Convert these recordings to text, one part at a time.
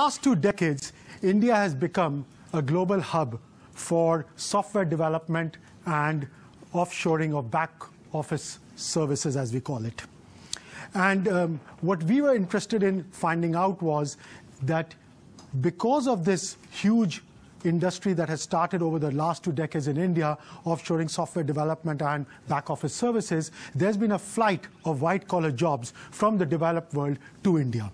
last 2 decades, India has become a global hub for software development and offshoring of back office services, as we call it. And what we were interested in finding out was that because of this huge industry that has started over the last 2 decades in India, offshoring software development and back office services, there's been a flight of white-collar jobs from the developed world to India.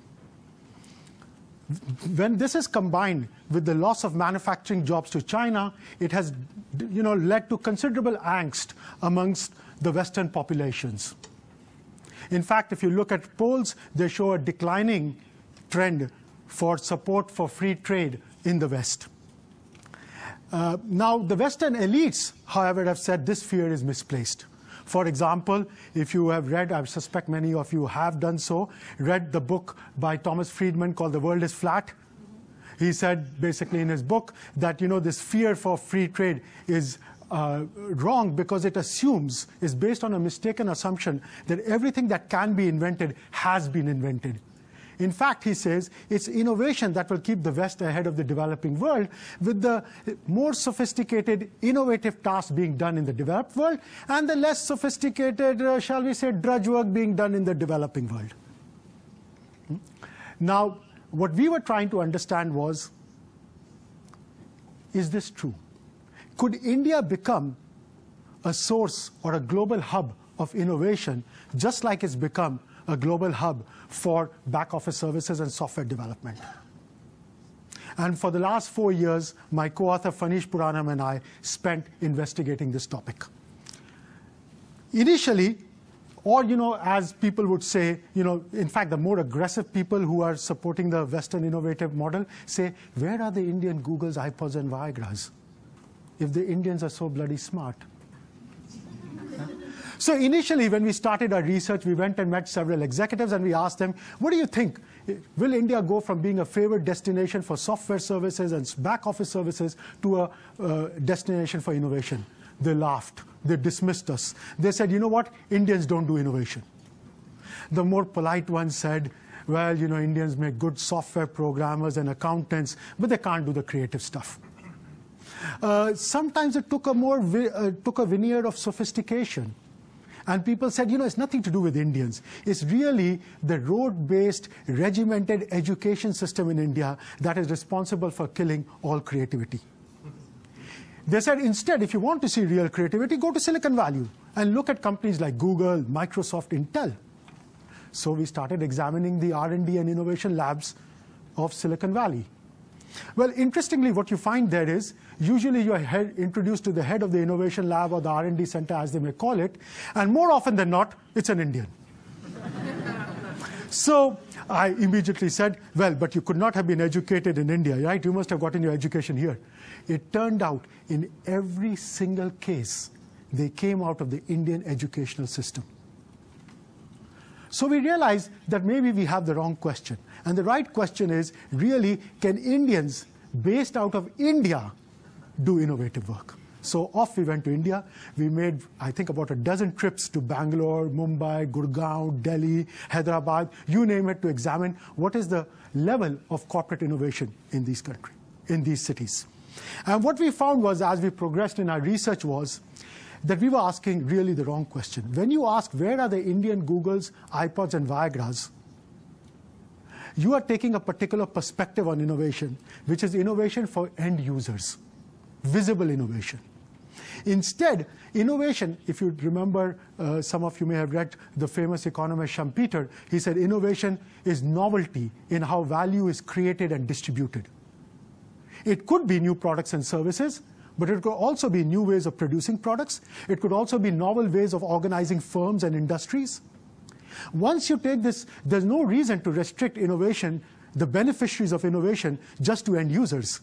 When this is combined with the loss of manufacturing jobs to China, it has led to considerable angst amongst the Western populations. In fact, if you look at polls, they show a declining trend for support for free trade in the West. Now, the Western elites, however, have said this fear is misplaced. For example, if you have read, I suspect many of you have done so, read the book by Thomas Friedman called The World is Flat. He said basically in his book that this fear for free trade is wrong because it assumes, is based on a mistaken assumption that everything that can be invented has been invented. In fact, he says, it's innovation that will keep the West ahead of the developing world, with the more sophisticated, innovative tasks being done in the developed world, and the less sophisticated, shall we say, drudge work being done in the developing world. Now, what we were trying to understand was, is this true? Could India become a source or a global hub of innovation, just like it's become a global hub for back office services and software development? And for the last 4 years, my co-author Fanish Puranam and I spent investigating this topic. Initially, or as people would say, in fact, the more aggressive people who are supporting the Western innovative model say, where are the Indian Googles, iPods, and Viagras, if the Indians are so bloody smart? So initially, when we started our research, we went and met several executives and we asked them, what do you think? Will India go from being a favored destination for software services and back office services to a destination for innovation? They laughed. They dismissed us. They said, you know what? Indians don't do innovation. The more polite ones said, well, Indians make good software programmers and accountants, but they can't do the creative stuff. Sometimes it took a veneer of sophistication. And people said, it's nothing to do with Indians. It's really the rote-based, regimented education system in India that is responsible for killing all creativity. They said, instead, if you want to see real creativity, go to Silicon Valley and look at companies like Google, Microsoft, Intel. So we started examining the R&D and innovation labs of Silicon Valley. Well, interestingly, what you find there is, usually you are introduced to the head of the innovation lab or the R&D center, as they may call it, and more often than not, it's an Indian. So I immediately said, well, but you could not have been educated in India, right? You must have gotten your education here. It turned out, in every single case, they came out of the Indian educational system. So we realized that maybe we have the wrong question. And the right question is, really, can Indians based out of India do innovative work? So off we went to India. We made, I think, about a dozen trips to Bangalore, Mumbai, Gurgaon, Delhi, Hyderabad, you name it, to examine what is the level of corporate innovation in these cities. And what we found was, as we progressed in our research, was that we were asking really the wrong question. When you ask, where are the Indian Googles, iPods, and Viagras, you are taking a particular perspective on innovation, which is innovation for end users, visible innovation. Instead, innovation, if you remember, some of you may have read the famous economist Schumpeter, he said innovation is novelty in how value is created and distributed. It could be new products and services, but it could also be new ways of producing products. It could also be novel ways of organizing firms and industries. Once you take this, there's no reason to restrict innovation, the beneficiaries of innovation, just to end users.